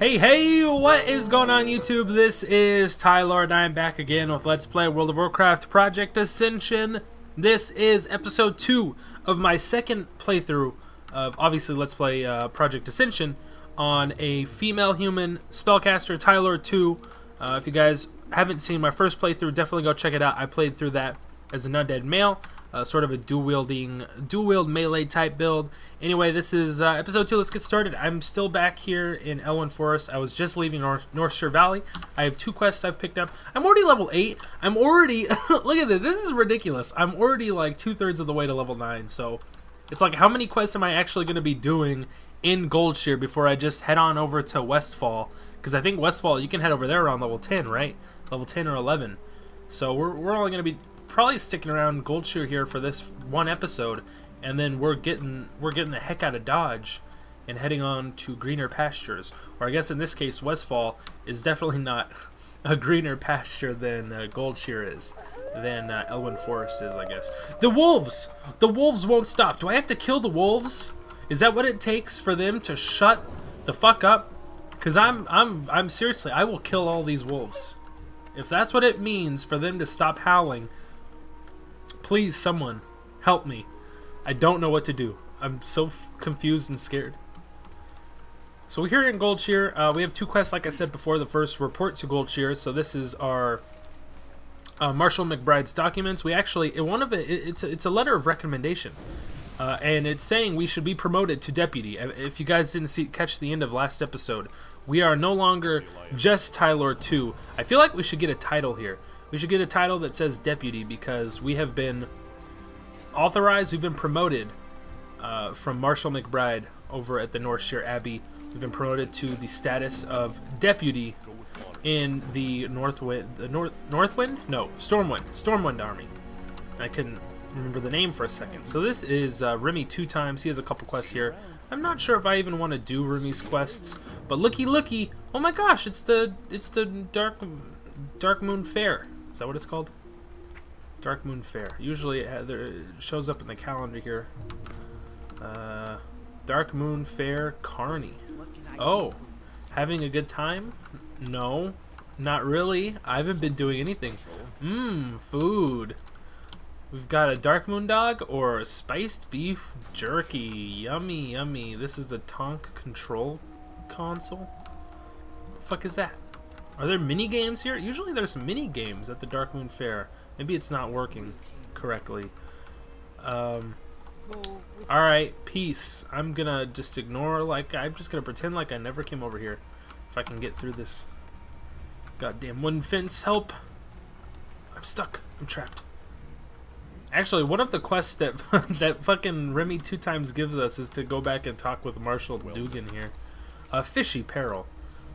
Hey, what is going on YouTube? This is Tyler and I'm back again with Let's Play World of Warcraft Project Ascension. This is episode 2 of my second playthrough of, obviously, Let's Play Project Ascension on a female human spellcaster, Tyler 2. If you guys haven't seen my first playthrough, definitely go check it out. I played through that as an undead male. Sort of a dual-wield melee type build. Anyway, this is episode 2. Let's get started. I'm still back here in Elwynn Forest. I was just leaving Northshire Valley. I have 2 quests I've picked up. I'm already level 8. I'm already... look at this. This is ridiculous. I'm already like 2/3 of the way to level 9. So it's like, how many quests am I actually going to be doing in Goldshire before I just head on over to Westfall? Because I think Westfall, you can head over there around level 10, right? Level 10 or 11. So we're only going to be... probably sticking around Goldshire here for this one episode, and then we're getting the heck out of Dodge and heading on to greener pastures. Or I guess in this case, Westfall is definitely not a greener pasture than Goldshire is, than Elwynn Forest is, I guess. The wolves! The wolves won't stop. Do I have to kill the wolves? Is that what it takes for them to shut the fuck up? Because I'm seriously, I will kill all these wolves. If that's what it means for them to stop howling, please, someone, help me. I don't know what to do. I'm so confused and scared. So we're here in Goldshire. We have 2 quests, like I said before. The first, report to Goldshire. So this is our Marshall McBride's documents. We actually, in one of it, it's a letter of recommendation. And it's saying we should be promoted to deputy. If you guys didn't catch the end of last episode, we are no longer just Tyler 2. I feel like we should get a title here. We should get a title that says deputy, because we have been authorized, we've been promoted from Marshall McBride over at the Northshire Abbey. We've been promoted to the status of deputy in the Stormwind Army. I couldn't remember the name for a second. So this is Remy 2 times. He has a couple quests here. I'm not sure if I even want to do Remy's quests, but looky, oh my gosh, it's the Dark Moon Fair. Is that what it's called? Dark Moon Fair. Usually it shows up in the calendar here. Dark Moon Fair Carney. Oh, having a good time? No, not really. I haven't been doing anything. Food. We've got a Dark Moon dog or spiced beef jerky. Yummy, yummy. This is the Tonk control console. The fuck is that? Are there mini games here? Usually there's mini games at the Dark Moon Fair. Maybe it's not working correctly. Alright, peace. I'm gonna just ignore, I'm just gonna pretend like I never came over here. If I can get through this goddamn wooden fence. Help! I'm stuck. I'm trapped. Actually, one of the quests that that fucking Remy 2 times gives us is to go back and talk with Marshall Dugan here. Fishy Peril.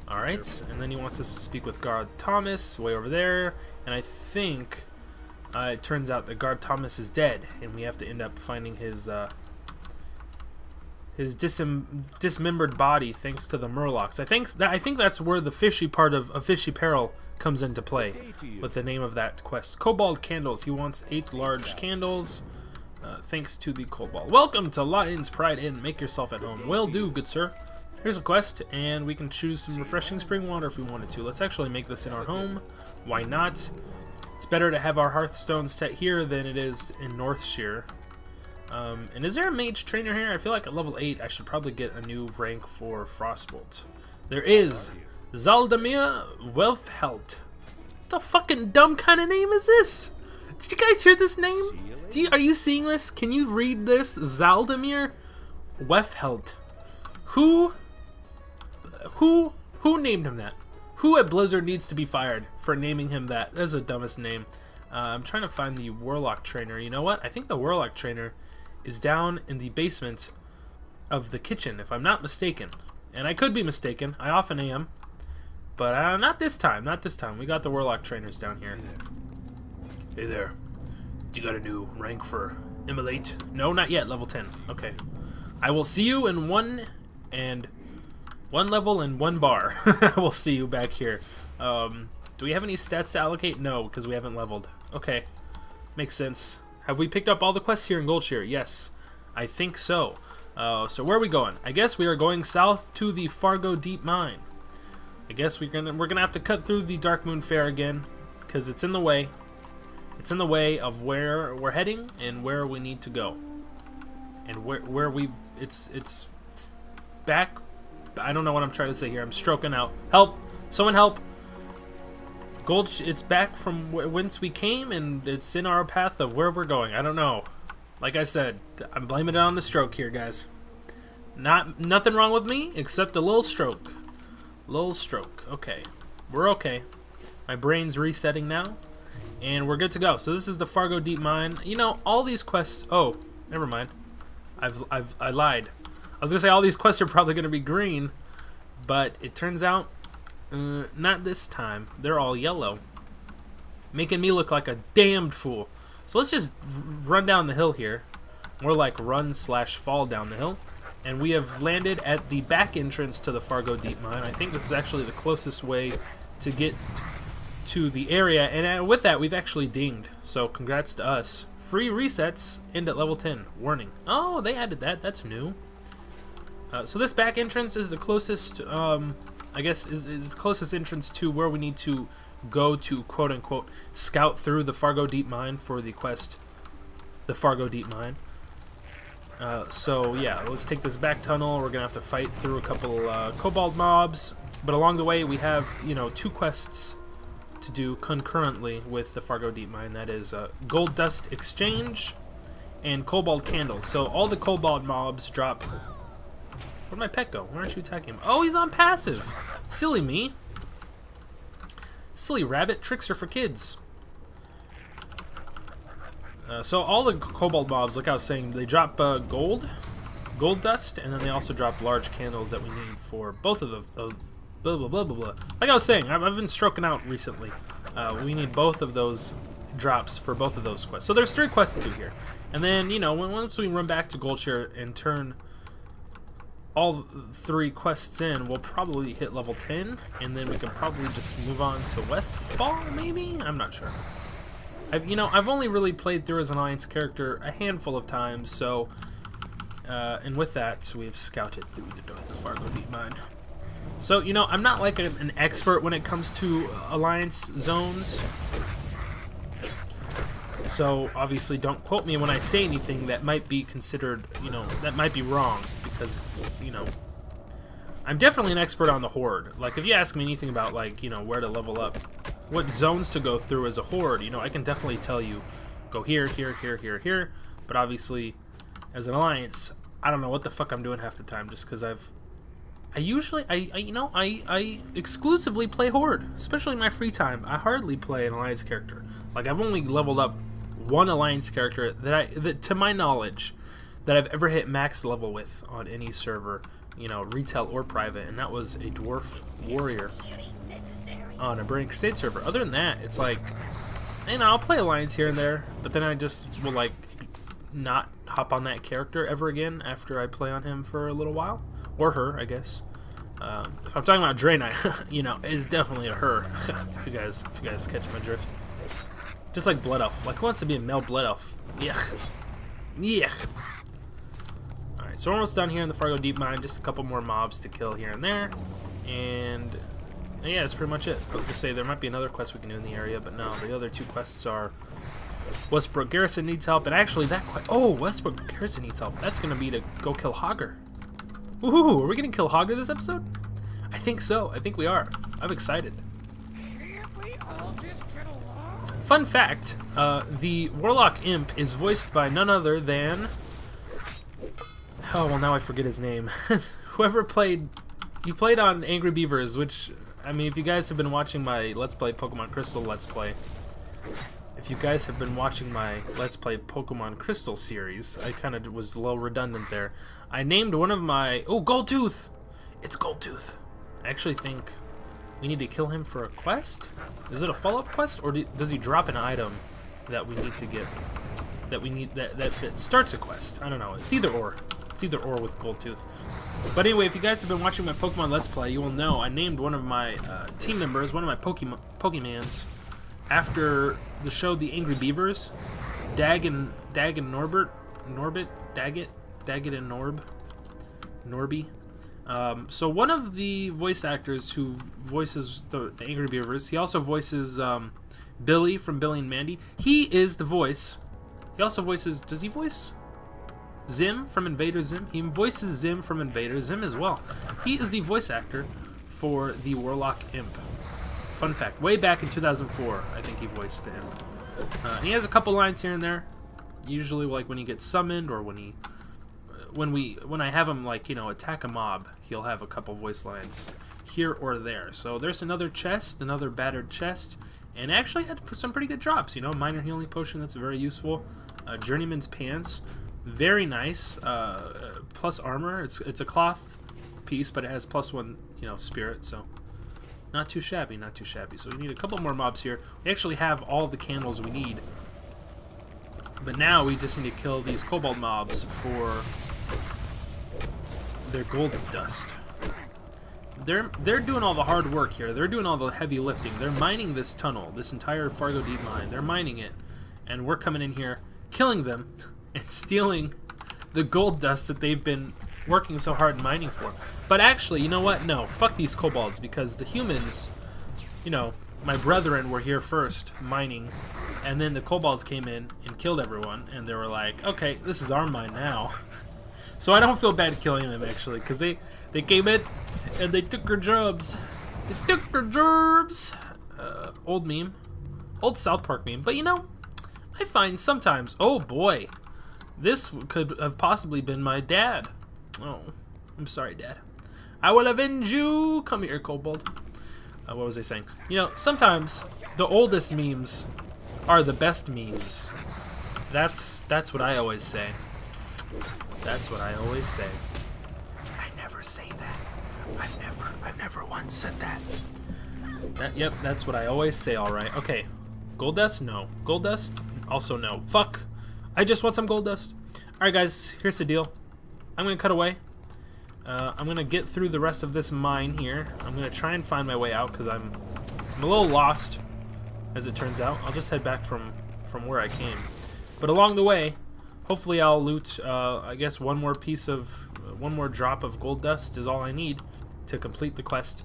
Alright, and then he wants us to speak with Guard Thomas way over there, and I think it turns out that Guard Thomas is dead, and we have to end up finding his dismembered body thanks to the Murlocs. I think that's where the fishy part of Fishy Peril comes into play, with the name of that quest. Cobalt Candles. He wants 8 large candles, thanks to the Cobalt. Welcome to Lion's Pride Inn. Make yourself at home. Will do, good sir. Here's a quest, and we can choose some refreshing spring water if we wanted to. Let's actually make this in our home. Why not? It's better to have our Hearthstone set here than it is in Northshire. And is there a mage trainer here? I feel like at level 8 I should probably get a new rank for Frostbolt. There is Zaldamir Welfhelt. What the fucking dumb kind of name is this? Did you guys hear this name? Are you seeing this? Can you read this? Zaldamir Welfhelt. Who named him that? Who at Blizzard needs to be fired for naming him that? That's the dumbest name. I'm trying to find the Warlock trainer. You know what? I think the Warlock trainer is down in the basement of the kitchen, if I'm not mistaken. And I could be mistaken. I often am. But not this time. Not this time. We got the Warlock trainers down here. Hey there. You got a new rank for Immolate? No, not yet. Level 10. Okay. I will see you in one level and 1 bar. I will see you back here. Do we have any stats to allocate? No, because we haven't leveled. Okay. Makes sense. Have we picked up all the quests here in Goldshire? Yes. I think so. So where are we going? I guess we are going south to the Fargo Deep Mine. I guess we're gonna have to cut through the Dark Moon Fair again, because it's in the way. It's in the way of where we're heading and where we need to go, and where it's back. I don't know what I'm trying to say here. I'm stroking out. Help! Someone help! It's back from whence we came, and it's in our path of where we're going. I don't know. Like I said, I'm blaming it on the stroke here, guys. Nothing wrong with me except a little stroke. Little stroke. Okay, we're okay. My brain's resetting now, and we're good to go. So this is the Fargo Deep Mine. You know, all these quests. Oh, never mind. I lied. I was gonna say all these quests are probably gonna be green, but it turns out not this time. They're all yellow, making me look like a damned fool. So let's just run down the hill here. More like run/fall down the hill. And we have landed at the back entrance to the Fargo Deep Mine. I think this is actually the closest way to get to the area. And with that, we've actually dinged. So congrats to us. Free resets end at level 10. Warning. Oh, they added that. That's new. So this back entrance is the closest, I guess, is the closest entrance to where we need to go to, quote-unquote, scout through the Fargo Deep Mine for the quest, the Fargo Deep Mine. So yeah, let's take this back tunnel. We're gonna have to fight through a couple kobold mobs, but along the way we have, you know, 2 quests to do concurrently with the Fargo Deep Mine. That is Gold Dust Exchange and Kobold Candles. So all the kobold mobs drop. Where'd my pet go? Why aren't you attacking him? Oh, he's on passive. Silly me. Silly rabbit. Tricks are for kids. So all the kobold mobs, like I was saying, they drop gold dust, and then they also drop large candles that we need for both of the blah blah blah blah blah. Like I was saying, I've been stroking out recently. We need both of those drops for both of those quests. So there's 3 quests to do here, and then, you know, once we run back to Goldshire and turn all 3 quests in, we'll probably hit level 10, and then we can probably just move on to Westfall, maybe? I'm not sure. I've only really played through as an Alliance character a handful of times, so, and with that, we've scouted through the Fargo Deep Mine. So, you know, I'm not like an expert when it comes to Alliance zones, so obviously don't quote me when I say anything that might be considered, you know, that might be wrong, because, you know, I'm definitely an expert on the Horde. Like, if you ask me anything about, like, you know, where to level up, what zones to go through as a Horde, you know, I can definitely tell you, go here, here, here, here, here, but obviously, as an Alliance, I don't know what the fuck I'm doing half the time, just because I exclusively play Horde, especially in my free time. I hardly play an Alliance character. Like, I've only leveled up 1 Alliance character that to my knowledge, that I've ever hit max level with on any server, you know, retail or private, and that was a Dwarf Warrior on a Burning Crusade server. Other than that, it's like, you know, I'll play Alliance here and there, but then I just will, like, not hop on that character ever again after I play on him for a little while. Or her, I guess. If I'm talking about Drain Knight, you know, it's definitely a her. if you guys catch my drift. Just like Blood Elf. Like, who wants to be a male Blood Elf? Yuck. Yuck. Alright, so we're almost done here in the Fargo Deep Mine. Just a couple more mobs to kill here and there. And yeah, that's pretty much it. I was going to say there might be another quest we can do in the area, but no. The other 2 quests are Westbrook Garrison needs help, and actually that quest... Oh, Westbrook Garrison needs help. That's going to be to go kill Hogger. Woohoo! Are we going to kill Hogger this episode? I think so. I think we are. I'm excited. Fun fact, the Warlock Imp is voiced by none other than... Oh, well, now I forget his name. Whoever played... He played on Angry Beavers, which... I mean, if you guys have been watching my Let's Play Pokemon Crystal Let's Play... If you guys have been watching my Let's Play Pokemon Crystal series, I kind of was a little redundant there. I named one of my... Oh, Goldtooth! It's Goldtooth. I actually think we need to kill him for a quest? Is it a follow-up quest, or does he drop an item that we need to get? That we need that starts a quest? I don't know. It's either or. It's either or with Goldtooth. But anyway, if you guys have been watching my Pokemon Let's Play, you will know I named one of my team members, one of my Pokemans, after the show The Angry Beavers. Dag and Daggett and Norby. So one of the voice actors who voices the Angry Beavers, he also voices Billy from Billy and Mandy. He is the voice. He also voices, does he voice Zim from Invader Zim? He voices Zim from Invader Zim as well. He is the voice actor for the Warlock Imp. Fun fact, way back in 2004, I think he voiced the Imp. He has a couple lines here and there, usually like when he gets summoned or when I have him, like, you know, attack a mob, he'll have a couple voice lines here or there. So there's another chest, another battered chest, and actually had some pretty good drops, you know, minor healing potion, that's very useful. Journeyman's pants, very nice. Plus armor, it's a cloth piece, but it has +1, you know, spirit, so not too shabby, not too shabby. So we need a couple more mobs here. We actually have all the candles we need, but now we just need to kill these kobold mobs for their golden dust. They're doing all the hard work here. They're doing all the heavy lifting. They're mining this tunnel, this entire Fargo deep mine. They're mining it, and we're coming in here, killing them, and stealing the gold dust that they've been working so hard mining for. But actually, you know what? No, fuck these kobolds, because the humans, you know, my brethren were here first mining, and then the kobolds came in and killed everyone, and they were like, okay, this is our mine now. So I don't feel bad killing them, actually, because they came in and they took our jobs. They took our jobs. Old meme. Old South Park meme. But you know, I find sometimes, oh boy, this could have possibly been my dad. Oh, I'm sorry, Dad. I will avenge you. Come here, kobold. What was I saying? You know, sometimes the oldest memes are the best memes. That's what I always say. That's what I always say. I never say that. I've never once said that. Yep, that's what I always say, alright. Okay. Gold dust? No. Gold dust? Also no. Fuck. I just want some gold dust. Alright, guys, here's the deal. I'm gonna cut away. I'm gonna get through the rest of this mine here. I'm gonna try and find my way out because I'm a little lost, as it turns out. I'll just head back from where I came. But along the way, hopefully I'll loot, I guess one more drop of gold dust is all I need to complete the quest.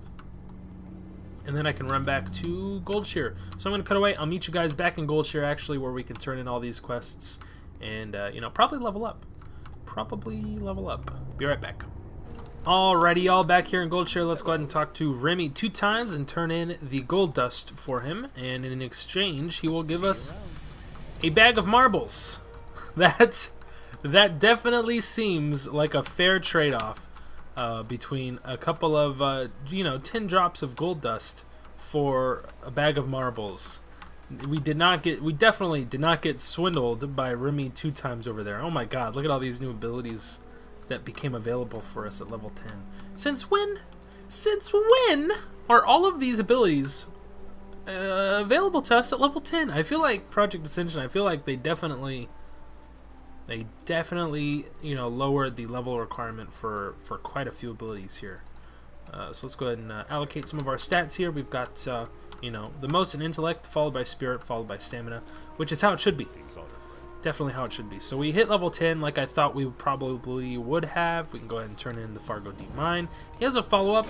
And then I can run back to Goldshire. So I'm going to cut away. I'll meet you guys back in Goldshire, actually, where we can turn in all these quests. And, you know, probably level up. Be right back. Alrighty, y'all, back here in Goldshire. Let's go ahead and talk to Remy 2 times and turn in the gold dust for him. And in exchange, he will give us a bag of marbles. That definitely seems like a fair trade-off between a couple of, you know, 10 drops of gold dust for a bag of marbles. We definitely did not get swindled by Remy 2 times over there. Oh my god, look at all these new abilities that became available for us at level 10. Since when are all of these abilities available to us at level 10? I feel like Project Ascension, I feel like they definitely, you know, lowered the level requirement for quite a few abilities here. So let's go ahead and allocate some of our stats here. We've got, you know, the most in intellect, followed by spirit, followed by stamina, which is how it should be. Definitely how it should be. So we hit level 10 like I thought we probably would have. We can go ahead and turn in the Fargo Deep Mine. He has a follow-up,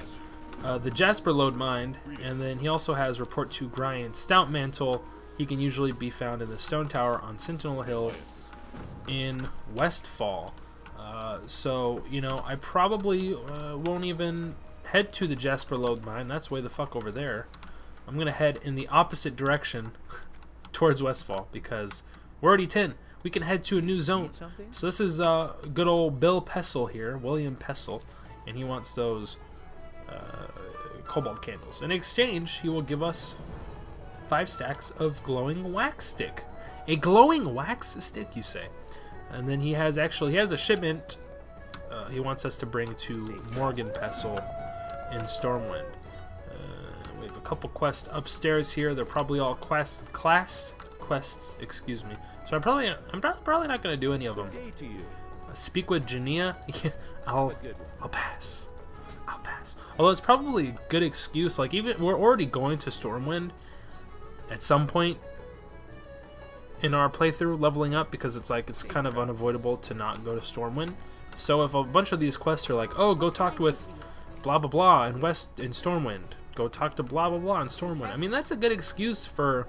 the Jasper Lode Mine, and then he also has Report to Grind Stout Mantle. He can usually be found in the Stone Tower on Sentinel Hill in Westfall. So, you know, I probably won't even head to the Jasper Lode Mine. That's way the fuck over there. I'm going to head in the opposite direction towards Westfall because we're already 10. We can head to a new zone. So this is good old Bill Pessel here, William Pessel, and he wants those cobalt candles. In exchange, he will give us 5 stacks of glowing wax stick. A glowing wax stick, you say? And then he has a shipment he wants us to bring to Morgan Pessel in Stormwind. We have a couple quests upstairs here. They're probably all quests, excuse me. So I'm probably not going to do any of them. Speak with Jania. I'll pass. Although it's probably a good excuse. Like, even we're already going to Stormwind at some point in our playthrough, leveling up, because it's like it's kind of unavoidable to not go to Stormwind. So if a bunch of these quests are like, oh, go talk with blah blah blah in Stormwind, go talk to blah blah blah in Stormwind. I mean, that's a good excuse for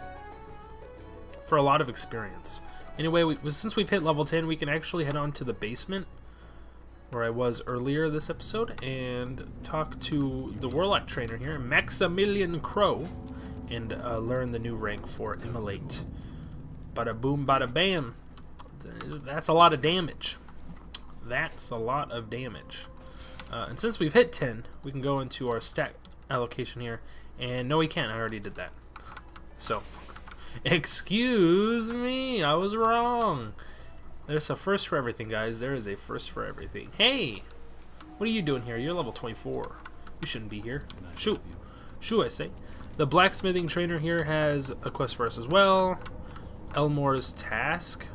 a lot of experience. Anyway, since we've hit level 10, we can actually head on to the basement where I was earlier this episode and talk to the Warlock trainer here, Maximilian Crow, and learn the new rank for Immolate. Bada boom, bada bam. That's a lot of damage. That's a lot of damage. And since we've hit 10, we can go into our stat allocation here. And no, we can't. I already did that. So, excuse me. I was wrong. There's a first for everything, guys. There is a first for everything. Hey! What are you doing here? You're level 24. You shouldn't be here. Shoo. Shoo, I say. The blacksmithing trainer here has a quest for us as well. Elmore's task.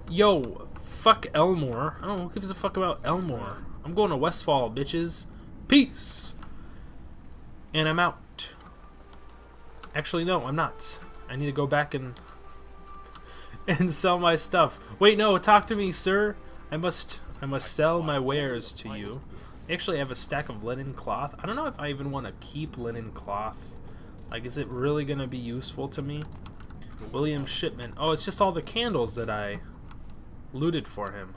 Yo, fuck Elmore. I don't know who gives a fuck about Elmore. I'm going to Westfall, bitches. Peace! And I'm out. Actually, no, I'm not. I need to go back and sell my stuff. Wait, no, talk to me, sir. I must sell my wares to you. I actually have a stack of linen cloth. I don't know if I even want to keep linen cloth. Like, is it really going to be useful to me? William Shipman. Oh, it's just all the candles that I looted for him.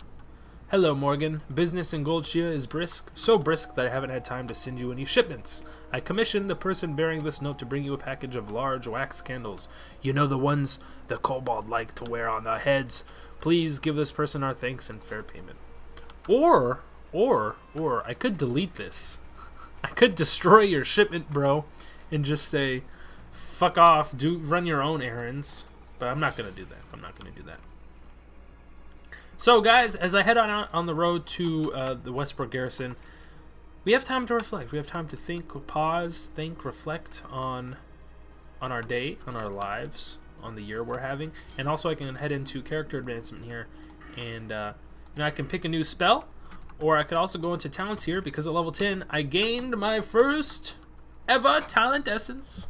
Hello, Morgan. Business in Goldshire is brisk. So brisk that I haven't had time to send you any shipments. I commissioned the person bearing this note to bring you a package of large wax candles. You know, the ones the kobold like to wear on their heads. Please give this person our thanks and fair payment. Or I could delete this. I could destroy your shipment, bro, and just say, fuck off, run your own errands. But I'm not going to do that. I'm not going to do that. So, guys, as I head on the road to the Westbrook Garrison, we have time to reflect. We have time to think, pause, think, reflect on our day, on our lives, on the year we're having. And also I can head into character advancement here. And I can pick a new spell. Or I could also go into talents here because at level 10, I gained my first ever talent essence.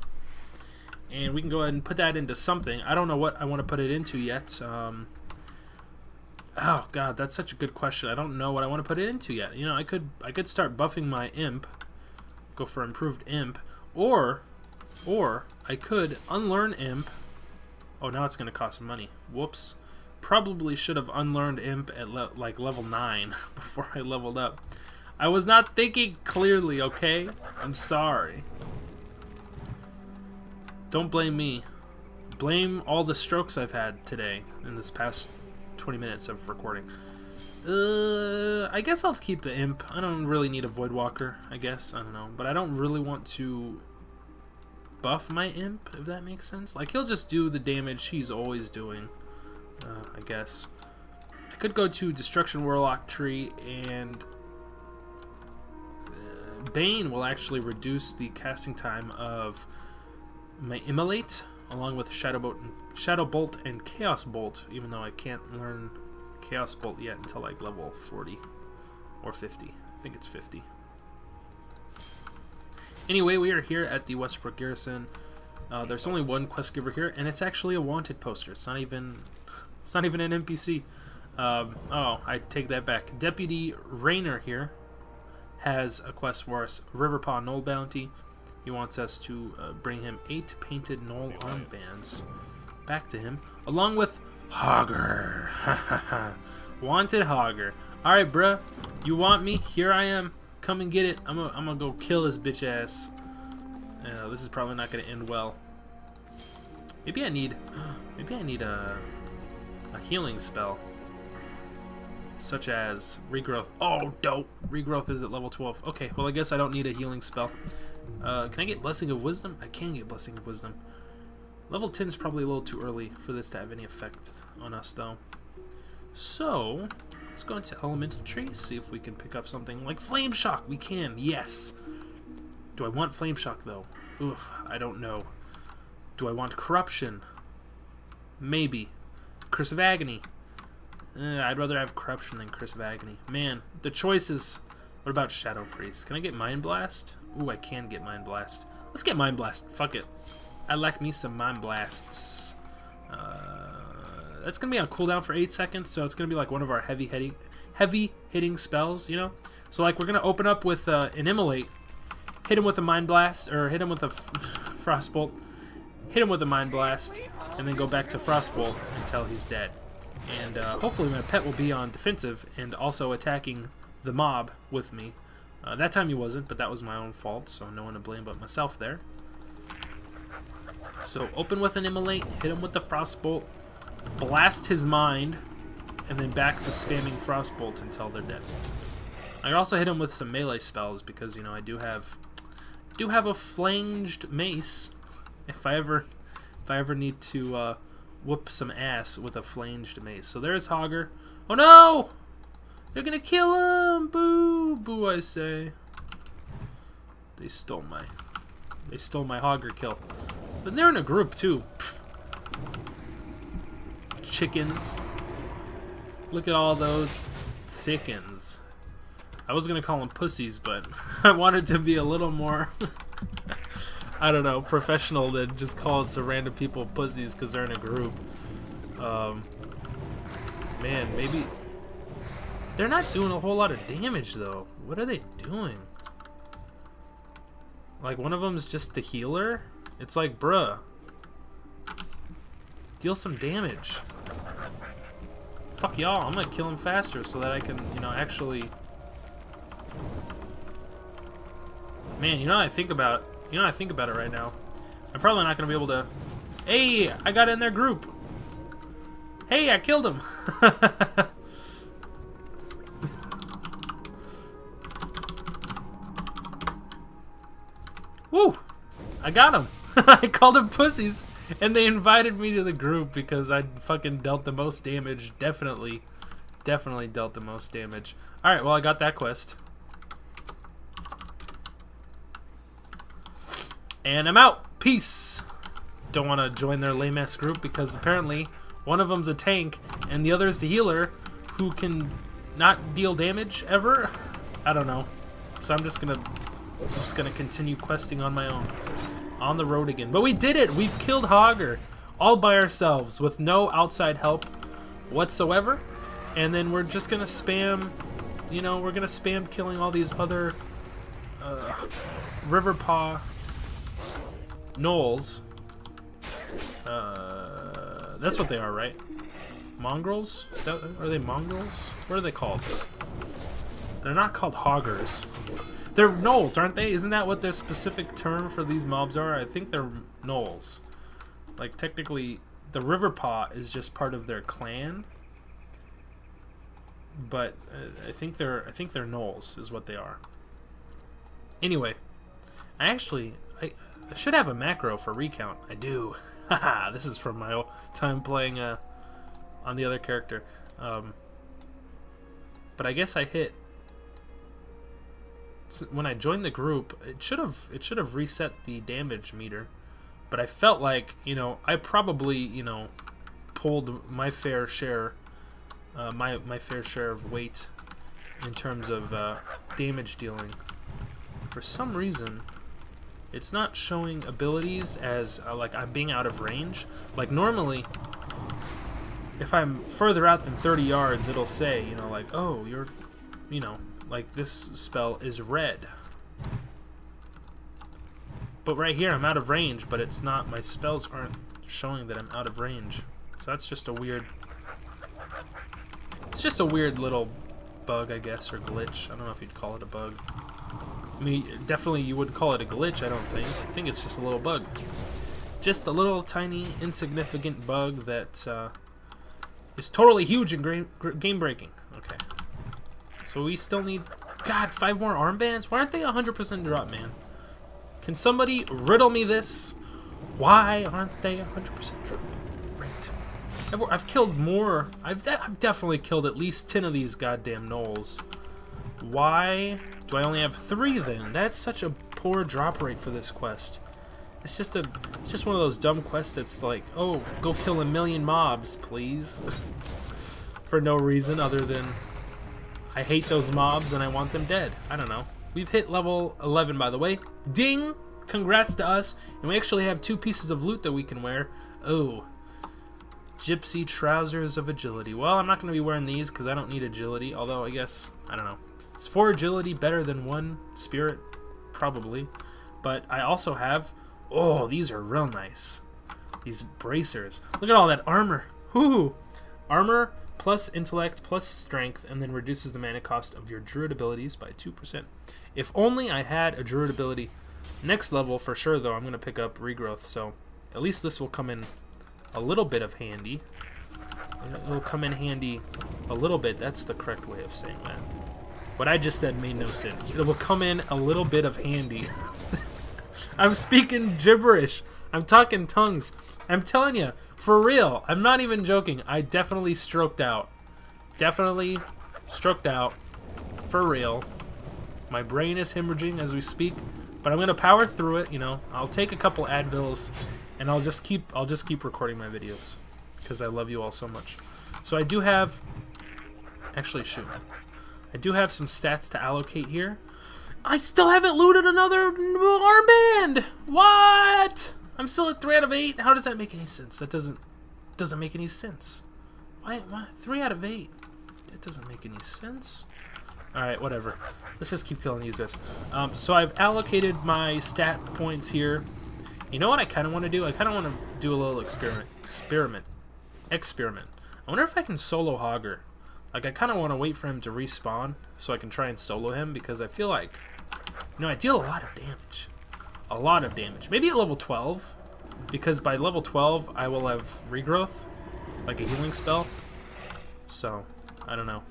And we can go ahead and put that into something. I don't know what I want to put it into yet. Oh god, that's such a good question. I don't know what I want to put it into yet. You know, I could start buffing my imp, go for improved imp, or I could unlearn imp. Oh, now it's going to cost money. Whoops. Probably should have unlearned imp at like level 9 before I leveled up. I was not thinking clearly, okay? I'm sorry. Don't blame me. Blame all the strokes I've had today in this past 20 minutes of recording. I guess I'll keep the imp. I don't really need a Voidwalker, I guess. I don't know. But I don't really want to buff my imp, if that makes sense. Like, he'll just do the damage he's always doing, I guess. I could go to Destruction Warlock Tree, and Bane will actually reduce the casting time of my Immolate, along with Shadow Bolt and Chaos Bolt, even though I can't learn Chaos Bolt yet until like level 40 or 50. I think it's 50. Anyway, we are here at the Westbrook Garrison. There's only one quest giver here, and it's actually a wanted poster. It's not even an NPC. Oh, I take that back. Deputy Rayner here has a quest for us, Riverpaw Knoll Bounty. He wants us to bring him 8 painted knoll armbands back to him, along with Hogger. Wanted Hogger. Alright, bruh. You want me? Here I am. Come and get it. I'm gonna go kill this bitch ass. This is probably not gonna end well. Maybe I need a healing spell, such as regrowth. Oh, dope. Regrowth is at level 12. Okay, well, I guess I don't need a healing spell. Can I get Blessing of Wisdom? I can get Blessing of Wisdom. Level 10 is probably a little too early for this to have any effect on us, though. So, let's go into Elemental Tree, see if we can pick up something like Flame Shock. We can, yes. Do I want Flame Shock, though? Oof, I don't know. Do I want Corruption? Maybe. Curse of Agony. I'd rather have Corruption than Curse of Agony. Man, the choices. What about Shadow Priest? Can I get Mind Blast? Ooh, I can get Mind Blast. Let's get Mind Blast. Fuck it. I like me some Mind Blasts. That's going to be on cooldown for 8 seconds, so it's going to be like one of our heavy hitting spells, you know? So like we're going to open up with an Immolate, hit him with a Mind Blast, or hit him with a Frostbolt, hit him with a Mind Blast, and then go back to Frostbolt until he's dead. And hopefully my pet will be on defensive and also attacking the mob with me. That time he wasn't, but that was my own fault, so no one to blame but myself there. So open with an Immolate, hit him with the Frostbolt, blast his mind, and then back to spamming Frostbolt until they're dead. I can also hit him with some melee spells because, you know, I do have a flanged mace. If I ever need to whoop some ass with a flanged mace. So there's Hogger. Oh no! They're gonna kill him! Boo! Boo, I say. They stole my Hogger kill. But they're in a group too. Pfft. Chickens. Look at all those thickens. I was gonna call them pussies, but I wanted to be a little more I don't know, professional than just call some random people pussies because they're in a group. Man, maybe they're not doing a whole lot of damage though. What are they doing? Like one of them's just the healer. It's like, bruh, deal some damage. Fuck y'all, I'm gonna kill him faster so that I can, you know, actually. Man, you know what I think about? You know what I think about it right now? I'm probably not gonna be able to. Hey, I got in their group. Hey, I killed him. Woo! I got him. I called them pussies, and they invited me to the group because I fucking dealt the most damage. Definitely dealt the most damage. Alright, well, I got that quest. And I'm out. Peace. Don't want to join their lame-ass group because apparently one of them's a tank and the other's the healer who can not deal damage ever. I don't know. So I'm just gonna continue questing on my own. On the road again. But we did it! We've killed Hogger all by ourselves with no outside help whatsoever. And then we're just gonna spam, you know, we're gonna spam killing all these other Riverpaw knolls. That's what they are, right? Mongrels? Are they mongrels? What are they called? They're not called hoggers. They're knolls, aren't they? Isn't that what the specific term for these mobs are? I think they're knolls. Like technically, the Riverpaw is just part of their clan, but I think they're knolls is what they are. Anyway, I should have a macro for recount. I do. Haha, this is from my time playing on the other character. But I guess I hit when I joined the group. It should have reset the damage meter, but I felt like, you know, I probably, you know, pulled my fair share, my fair share of weight in terms of damage dealing. For some reason, it's not showing abilities as like I'm being out of range. Like normally, if I'm further out than 30 yards, it'll say, you know, like, oh, you're, you know, like this spell is red. But right here, I'm out of range, but it's not, my spells aren't showing that I'm out of range. So that's just a weird, it's just a weird little bug, I guess, or glitch. I don't know if you'd call it a bug. I mean, definitely you wouldn't call it a glitch, I don't think. I think it's just a little bug. Just a little tiny, insignificant bug that is totally huge and game-breaking. Okay. So we still need, God, 5 more armbands? Why aren't they 100% drop, man? Can somebody riddle me this? Why aren't they 100% drop? Right. I've killed more. I've definitely killed at least 10 of these goddamn knolls. Why do I only have 3 then? That's such a poor drop rate for this quest. It's just one of those dumb quests that's like, oh, go kill 1,000,000 mobs, please. For no reason other than I hate those mobs and I want them dead. I don't know. We've hit level 11, by the way. Ding! Congrats to us. And we actually have 2 pieces of loot that we can wear. Oh. Gypsy trousers of agility. Well, I'm not going to be wearing these because I don't need agility. Although, I guess, I don't know. Is 4 agility better than 1 spirit? Probably. But I also have... Oh, these are real nice. These bracers. Look at all that armor. Whoo! Armor plus intellect plus strength, and then reduces the mana cost of your druid abilities by 2%. If only I had a druid ability. Next level, for sure, though, I'm going to pick up regrowth. So at least this will come in a little bit of handy. It will come in handy a little bit. That's the correct way of saying that. What I just said made no sense. It will come in a little bit of handy. I'm speaking gibberish. I'm talking tongues. I'm telling you, for real. I'm not even joking. I definitely stroked out. Definitely stroked out. For real. My brain is hemorrhaging as we speak, but I'm gonna power through it. You know, I'll take a couple Advils, and I'll just keep recording my videos because I love you all so much. So I do have, actually, shoot, I do have some stats to allocate here. I still haven't looted another armband. What? I'm still at 3 out of 8. How does that make any sense? That doesn't make any sense. Why 3 out of 8? That doesn't make any sense. Alright, whatever. Let's just keep killing these guys. So I've allocated my stat points here. You know what I kind of want to do? I kind of want to do a little experiment. I wonder if I can solo Hogger. Like, I kind of want to wait for him to respawn so I can try and solo him, because I feel like, you know, I deal a lot of damage. A lot of damage. Maybe at level 12, because by level 12 I will have regrowth, like a healing spell. So, I don't know.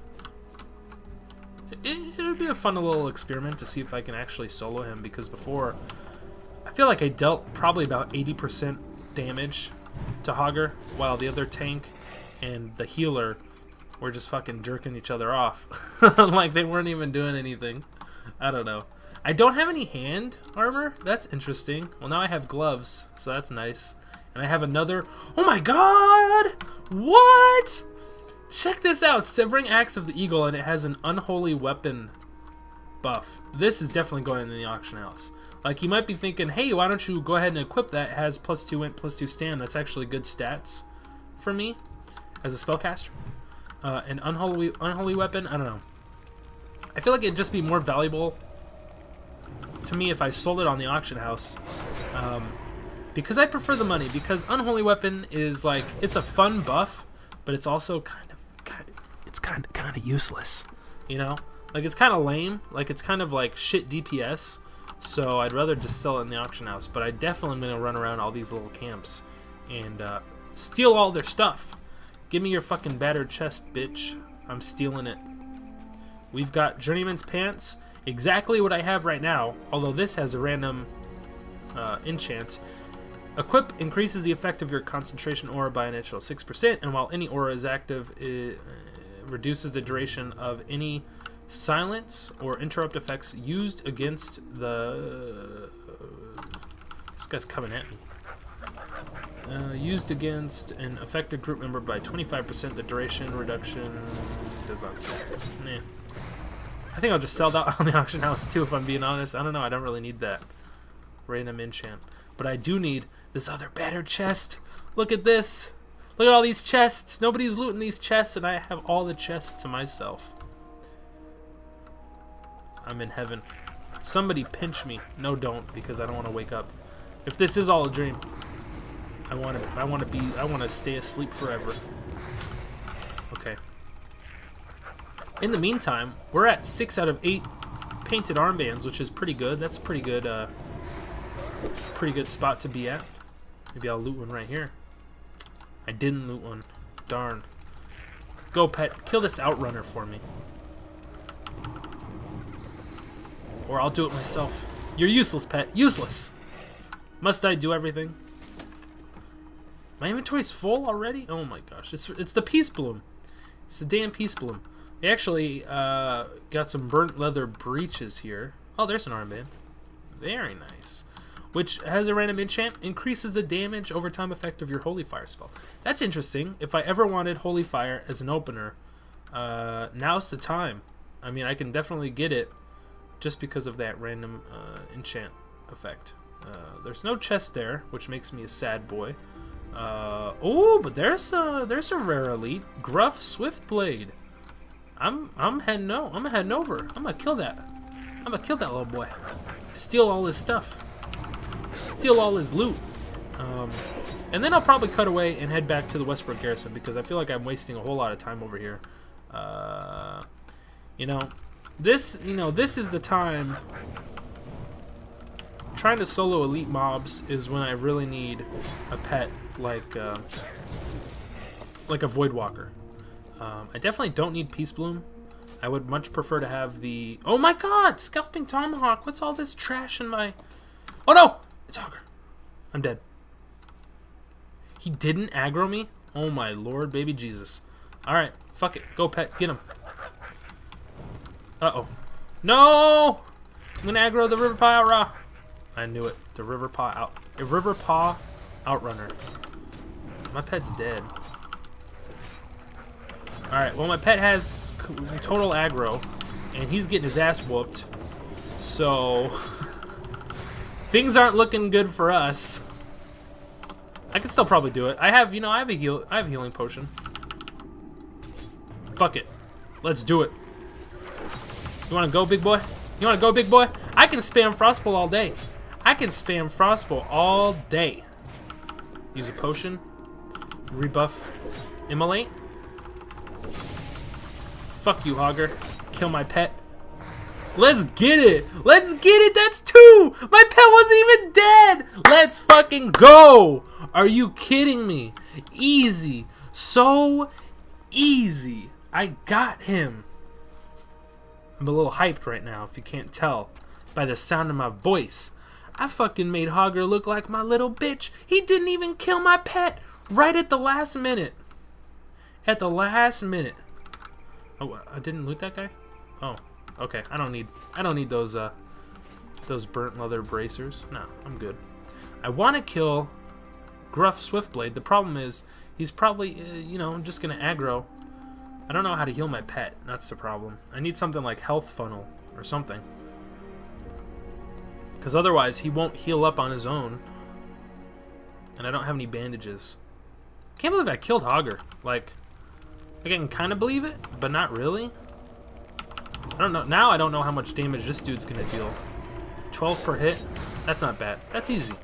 It would be a fun little experiment to see if I can actually solo him, because before, I feel like I dealt probably about 80% damage to Hogger, while the other tank and the healer were just fucking jerking each other off. Like they weren't even doing anything. I don't know. I don't have any hand armor. That's interesting. Well, now I have gloves, so that's nice. And I have another... Oh my god! What? Check this out. Severing Axe of the Eagle, and it has an unholy weapon buff. This is definitely going in the auction house. Like, you might be thinking, hey, why don't you go ahead and equip that? It has +2 int, +2 stand. That's actually good stats for me as a spellcaster. An unholy weapon, I don't know. I feel like it'd just be more valuable to me if I sold it on the auction house, because I prefer the money. Because unholy weapon is like, it's a fun buff, but it's also kind of useless. You know, like it's kind of lame. Like it's kind of like shit DPS. So I'd rather just sell it in the auction house. But I definitely am gonna run around all these little camps and steal all their stuff. Give me your fucking battered chest, bitch. I'm stealing it. We've got Journeyman's Pants. Exactly what I have right now, although this has a random enchant. Equip increases the effect of your concentration aura by an additional 6%, and while any aura is active, it reduces the duration of any silence or interrupt effects used against the... This guy's coming at me. Used against an affected group member by 25%. The duration reduction does not stack. Nah. I think I'll just sell that on the auction house too, if I'm being honest. I don't know. I don't really need that random enchant. But I do need this other battered chest. Look at this. Look at all these chests. Nobody's looting these chests, and I have all the chests to myself. I'm in heaven. Somebody pinch me. No, don't, because I don't want to wake up. If this is all a dream, I want to stay asleep forever. Okay. In the meantime, we're at 6 out of 8 painted armbands, which is pretty good. That's a pretty good spot to be at. Maybe I'll loot one right here. I didn't loot one. Darn. Go, pet. Kill this outrunner for me. Or I'll do it myself. You're useless, pet. Useless. Must I do everything? My inventory's full already? Oh my gosh. It's the Peace Bloom. It's the damn Peace Bloom. We actually got some burnt leather breeches here. Oh, there's an armband. Very nice. Which has a random enchant. Increases the damage over time effect of your Holy Fire spell. That's interesting. If I ever wanted Holy Fire as an opener, now's the time. I mean, I can definitely get it just because of that random enchant effect. There's no chest there, which makes me a sad boy. Oh, but there's a rare elite, Gruff Swiftblade. I'm heading over. I'm gonna kill that. I'm gonna kill that little boy. Steal all his stuff. Steal all his loot. And then I'll probably cut away and head back to the Westbrook Garrison because I feel like I'm wasting a whole lot of time over here. This is the time. Trying to solo elite mobs is when I really need a pet like a Voidwalker. I definitely don't need Peace Bloom. I would much prefer to have the... Oh my god! Scalping Tomahawk! What's all this trash in my... Oh no! It's Hogger. I'm dead. He didn't aggro me? Oh my lord, baby Jesus. Alright, fuck it. Go pet. Get him. Uh-oh. No! I'm gonna aggro the River Paw Outrah. I knew it. The River Paw Outrunner. My pet's dead. Alright, well my pet has total aggro, and he's getting his ass whooped. So things aren't looking good for us. I can still probably do it. I have a healing potion. Fuck it. Let's do it. You wanna go, big boy? You wanna go, big boy? I can spam Frostbolt all day. I can spam Frostbolt all day. Use a potion. Rebuff Immolate. Fuck you, Hogger. Kill my pet. Let's get it. Let's get it. That's 2. My pet wasn't even dead. Let's fucking go. Are you kidding me? Easy. So easy. I got him. I'm a little hyped right now, if you can't tell by the sound of my voice. I fucking made Hogger look like my little bitch. He didn't even kill my pet right at the last minute. At the last minute. Oh, I didn't loot that guy? Oh, okay. I don't need those burnt leather bracers. No, I'm good. I want to kill Gruff Swiftblade. The problem is he's probably, just gonna aggro. I don't know how to heal my pet. That's the problem. I need something like Health Funnel or something. Because otherwise he won't heal up on his own. And I don't have any bandages. Can't believe I killed Hogger. Like, I can kind of believe it, but not really. I don't know. Now I don't know how much damage this dude's gonna deal. 12 per hit. That's not bad. That's easy.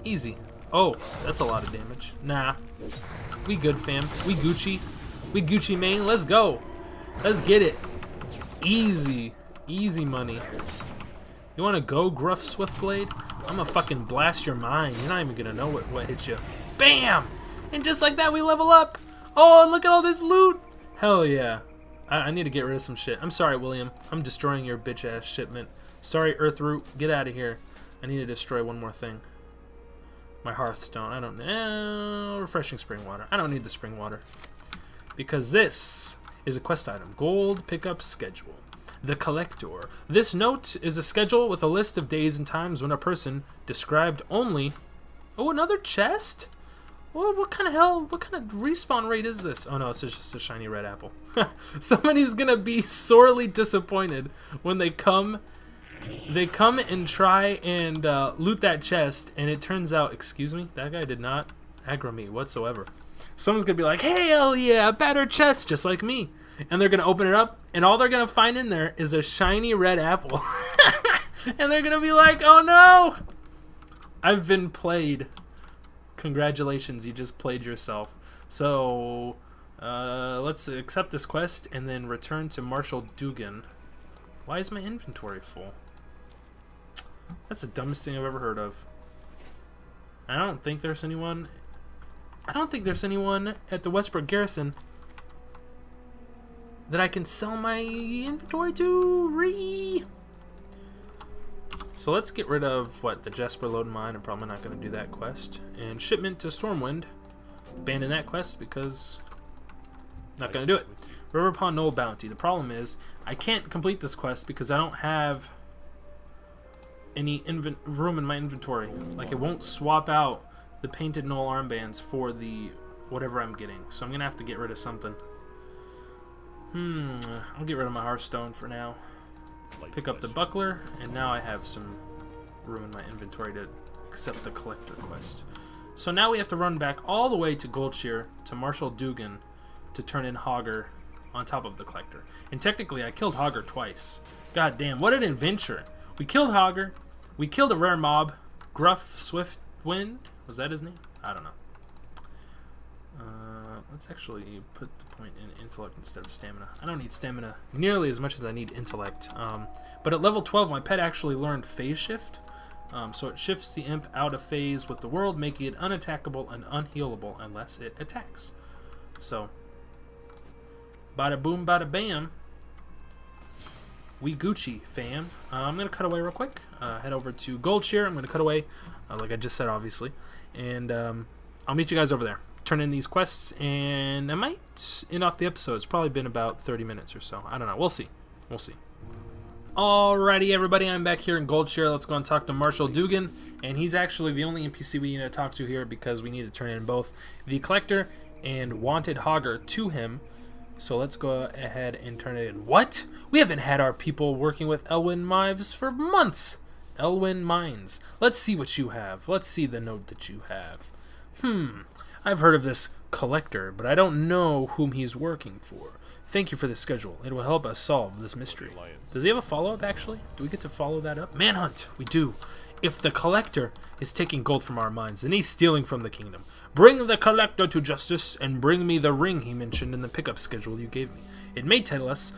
Easy. Oh, that's a lot of damage. Nah. We good, fam. We Gucci. We Gucci Mane. Let's go. Let's get it. Easy. Easy money. You want to go, Gruff Swiftblade? I'm gonna fucking blast your mind. You're not even gonna know what hit you. Bam! And just like that, we level up. Oh, look at all this loot. Hell yeah. I need to get rid of some shit. I'm sorry, William. I'm destroying your bitch-ass shipment. Sorry, Earthroot. Get out of here. I need to destroy one more thing. My Hearthstone. I don't... refreshing spring water. I don't need the spring water. Because this is a quest item. Gold pickup schedule. The Collector. This note is a schedule with a list of days and times when a person described only... Oh, another chest? Well, what kind of respawn rate is this? Oh no, it's just a shiny red apple. Somebody's gonna be sorely disappointed when they come and try and loot that chest, and it turns out, excuse me, that guy did not aggro me whatsoever. Someone's gonna be like, hey, hell yeah, a better chest, just like me. And they're gonna open it up, and all they're gonna find in there is a shiny red apple. And they're gonna be like, oh no! I've been played. Congratulations, you just played yourself. So, let's accept this quest and then return to Marshal Dugan. Why is my inventory full? That's the dumbest thing I've ever heard of. I don't think there's anyone at the Westbrook Garrison that I can sell my inventory to. So let's get rid of, the Jesper Load Mine. I'm probably not going to do that quest. And Shipment to Stormwind. Abandon that quest because not going to do it. River Pond Knoll Bounty. The problem is I can't complete this quest because I don't have any room in my inventory. Like, it won't swap out the Painted Knoll armbands for the whatever I'm getting. So I'm going to have to get rid of something. I'll get rid of my Hearthstone for now. Pick up the buckler, and now I have some room in my inventory to accept the collector quest. So now we have to run back all the way to Goldshire to Marshal Dugan to turn in Hogger on top of the Collector. And technically, I killed Hogger twice. God damn, what an adventure. We killed Hogger. We killed a rare mob. Gruff Swiftwind. Was that his name? I don't know. Let's actually put the point in intellect instead of stamina. I don't need stamina nearly as much as I need intellect. But at level 12, my pet actually learned phase shift. So it shifts the imp out of phase with the world, making it unattackable and unhealable unless it attacks. So, bada boom, bada bam. We Gucci, fam. I'm going to cut away real quick. Head over to Goldshire. I'm going to cut away, like I just said, obviously. And I'll meet you guys over there. Turn in these quests, and I might end off the episode. It's probably been about 30 minutes or so. I don't know. We'll see. We'll see. Alrighty, everybody. I'm back here in Goldshire. Let's go and talk to Marshal Dugan. And he's actually the only NPC we need to talk to here because we need to turn in both the Collector and Wanted Hogger to him. So let's go ahead and turn it in. What? We haven't had our people working with Elwyn Mines for months. Elwyn Mines. Let's see what you have. Let's see the note that you have. I've heard of this Collector, but I don't know whom he's working for. Thank you for the schedule. It will help us solve this mystery. Does he have a follow-up, actually? Do we get to follow that up? Manhunt! We do. If the Collector is taking gold from our mines, then he's stealing from the kingdom. Bring the Collector to justice, and bring me the ring he mentioned in the pickup schedule you gave me. It may tell us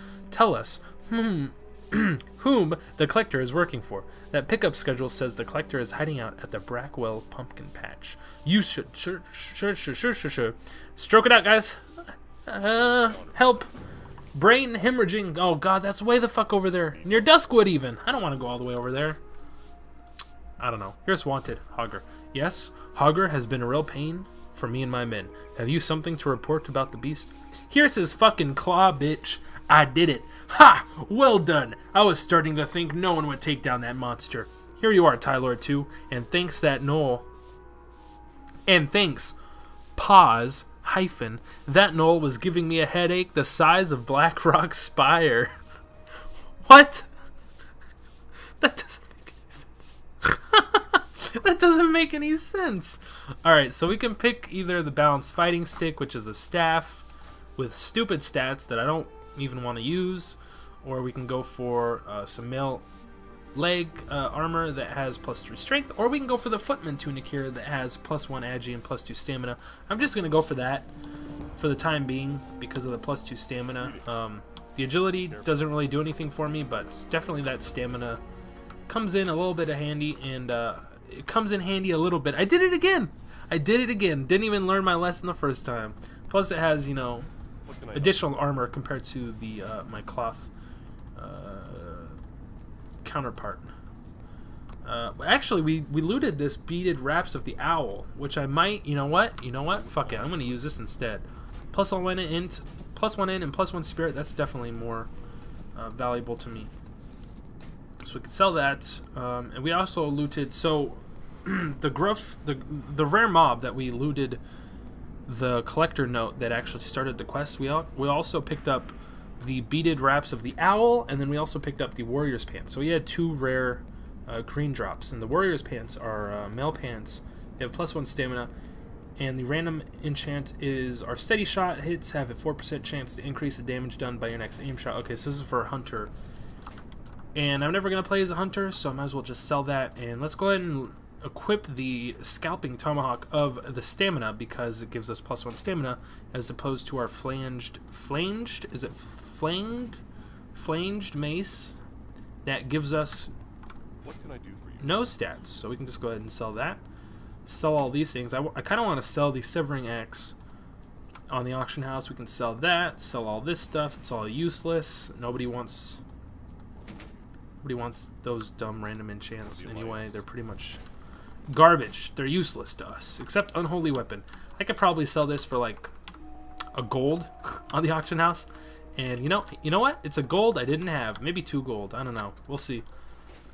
whom the Collector is working for. That pickup schedule says the Collector is hiding out at the Brackwell pumpkin patch. You should sure. Stroke it out, guys. Help. Brain hemorrhaging. Oh god, that's way the fuck over there. Near Duskwood even. I don't want to go all the way over there. I don't know. Here's Wanted Hogger. Yes, Hogger has been a real pain for me and my men. Have you something to report about the beast? Here's his fucking claw, bitch. I did it. Ha! Well done. I was starting to think no one would take down that monster. Here you are, Tylor 2, and thanks that knoll. And thanks, pause, hyphen, that knoll was giving me a headache the size of Black Rock Spire. What? That doesn't make any sense. That doesn't make any sense. Alright, so we can pick either the Balanced Fighting Stick, which is a staff with stupid stats that I don't even want to use, or we can go for some mail leg armor that has +3 strength, or we can go for the footman tunic here that has +1 agi and +2 stamina. I'm just gonna go for that for the time being because of the +2 stamina. The agility doesn't really do anything for me, but definitely that stamina comes in a little bit of handy, and it comes in handy a little bit. I did it again. Didn't even learn my lesson the first time. Plus it has, you know, additional armor compared to the my cloth counterpart. Actually, we looted this beaded wraps of the owl, which I might, you know what? Fuck it, I'm gonna use this instead. +1 int, +1 int, and +1 spirit. That's definitely more valuable to me. So we can sell that, and we also looted. So the rare mob that we looted, the Collector note that actually started the quest. We also picked up the beaded wraps of the owl, and then we also picked up the warrior's pants. So we had 2 rare green drops, and the warrior's pants are mail pants. They have +1 stamina, and the random enchant is our steady shot hits have a 4% chance to increase the damage done by your next aim shot. Okay, so this is for a hunter, and I'm never gonna play as a hunter, so I might as well just sell that. And let's go ahead and equip the scalping tomahawk of the stamina because it gives us +1 stamina as opposed to our flanged mace that gives us what can I do for you? No stats. So we can just go ahead and sell that. Sell all these things. I kind of want to sell the severing axe on the auction house. We can sell that. Sell all this stuff. It's all useless. Nobody wants those dumb random enchants anyway. They're pretty much garbage. They're useless to us, except unholy weapon. I could probably sell this for like a gold on the auction house, and you know what? It's a gold I didn't have. Maybe 2 gold. I don't know. We'll see.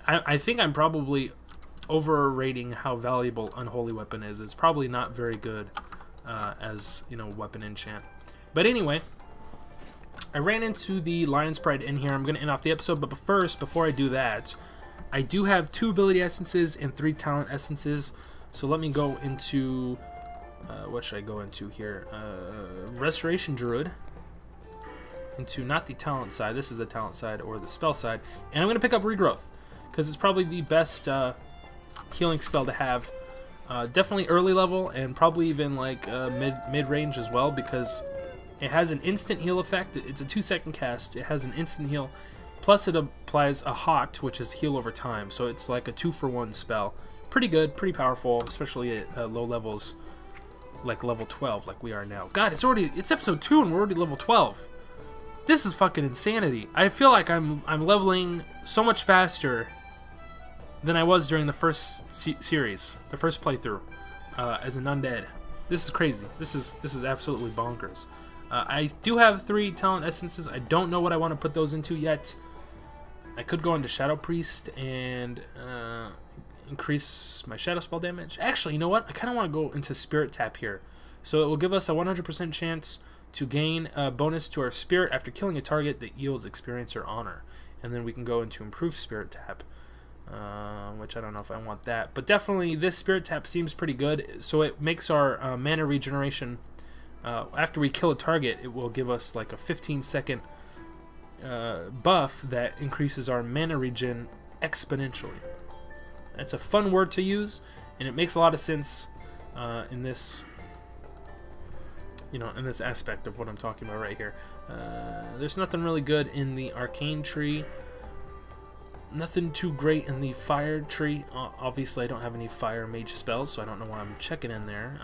I think I'm probably overrating how valuable unholy weapon is. It's probably not very good as weapon enchant. But anyway, I ran into the Lion's Pride in here. I'm gonna end off the episode, but first, before I do that, I do have 2 ability essences and 3 talent essences So let me go into, what should I go into here? Restoration Druid. Into not the talent side, this is the talent side or the spell side. And I'm going to pick up Regrowth, because it's probably the best healing spell to have. Definitely early level, and probably even like mid-range as well, because it has an instant heal effect. It's a 2-second cast. It has an instant heal. Plus it applies a hot, which is heal over time. So it's like a 2-for-1 spell. Pretty good, pretty powerful, especially at low levels, like level 12, like we are now. God, it's episode 2 and we're already level 12. This is fucking insanity. I feel like I'm leveling so much faster than I was during the first series, the first playthrough, as an undead. This is crazy. This is absolutely bonkers. I do have 3 talent essences. I don't know what I want to put those into yet. I could go into Shadow Priest and increase my Shadow Spell damage. Actually, you know what? I kind of want to go into Spirit Tap here. So it will give us a 100% chance to gain a bonus to our Spirit after killing a target that yields experience or honor. And then we can go into Improved Spirit Tap, which I don't know if I want that. But definitely this Spirit Tap seems pretty good. So it makes our mana regeneration, after we kill a target, it will give us like a 15-second buff that increases our mana regen exponentially. That's a fun word to use, and it makes a lot of sense in this, in this aspect of what I'm talking about right here. There's nothing really good in the arcane tree. Nothing too great in the fire tree. Obviously, I don't have any fire mage spells, so I don't know why I'm checking in there.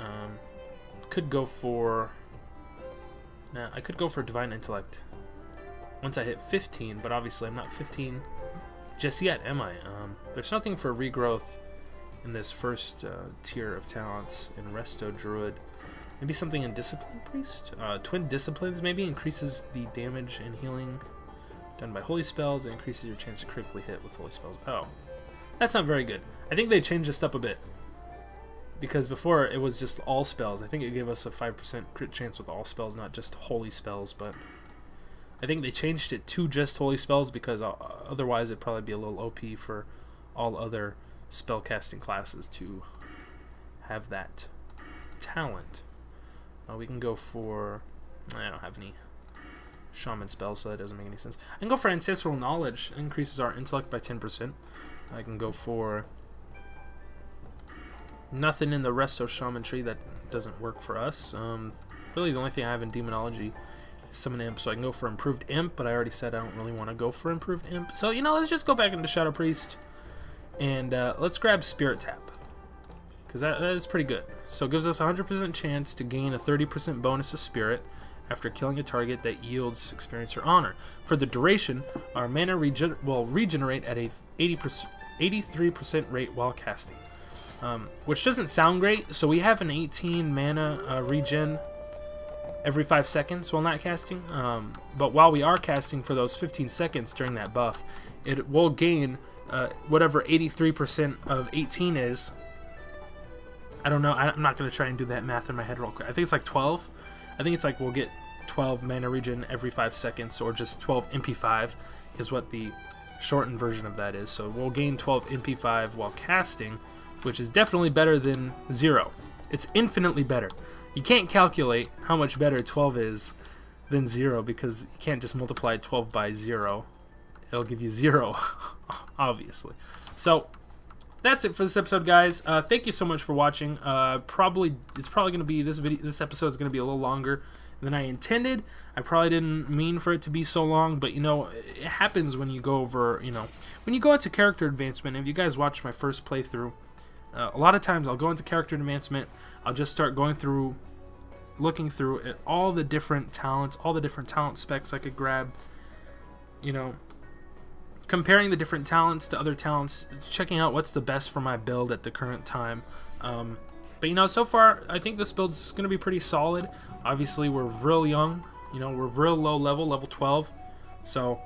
Could go for... Nah, I could go for Divine Intellect once I hit 15, but obviously I'm not 15 just yet, am I? There's nothing for Regrowth in this first tier of talents in Resto Druid. Maybe something in Discipline Priest? Twin Disciplines maybe increases the damage and healing done by holy spells. It increases your chance to critically hit with holy spells. Oh, that's not very good. I think they changed this up a bit, because before it was just all spells. I think it gave us a 5% crit chance with all spells, not just holy spells, but I think they changed it to just holy spells because otherwise it'd probably be a little OP for all other spellcasting classes to have that talent. We can go for... I don't have any shaman spells, so that doesn't make any sense. I can go for Ancestral Knowledge. It increases our intellect by 10%. I can go for... nothing in the Resto Shaman tree. That doesn't work for us. Really the only thing I have in Demonology is Summon Imp, so I can go for Improved Imp, but I already said I don't really want to go for Improved Imp. So, let's just go back into Shadow Priest, and let's grab Spirit Tap, because that is pretty good. So it gives us a 100% chance to gain a 30% bonus of Spirit after killing a target that yields experience or honor. For the duration, our mana will regenerate at a 83% rate while casting. Which doesn't sound great, so we have an 18 mana regen every 5 seconds while not casting, but while we are casting for those 15 seconds during that buff, it will gain whatever 83% of 18 is. I don't know, I'm not going to try and do that math in my head real quick. I think it's like 12. I think it's like we'll get 12 mana regen every 5 seconds, or just 12 MP5 is what the shortened version of that is. So we'll gain 12 MP5 while casting, which is definitely better than 0. It's infinitely better. You can't calculate how much better 12 is than 0, because you can't just multiply 12 by 0. It'll give you 0, obviously. So that's it for this episode, guys. Thank you so much for watching. It's probably going to be this episode is going to be a little longer than I intended. I probably didn't mean for it to be so long, but it happens when you go over, when you go into character advancement. If you guys watched my first playthrough, a lot of times I'll go into character advancement, I'll just start going through, looking through at all the different talents, all the different talent specs I could grab, comparing the different talents to other talents, checking out what's the best for my build at the current time. But so far I think this build's going to be pretty solid. Obviously we're real young, we're real low level 12, so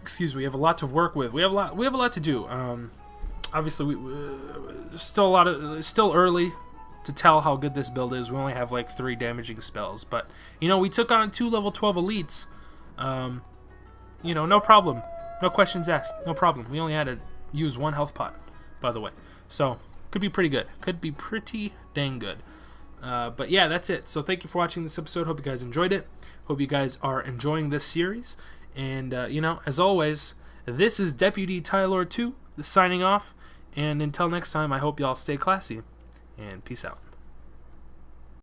excuse me, we have a lot to work with. We have a lot to do. Obviously, there's still early to tell how good this build is. We only have like 3 damaging spells, but we took on 2 level 12 elites. No problem, no questions asked, no problem. We only had to use 1 health pot, by the way. So Could be pretty good. Could be pretty dang good. But yeah, that's it. So thank you for watching this episode. Hope you guys enjoyed it. Hope you guys are enjoying this series. And, as always, this is Deputy Tylor 2 signing off. And until next time, I hope y'all stay classy. And peace out.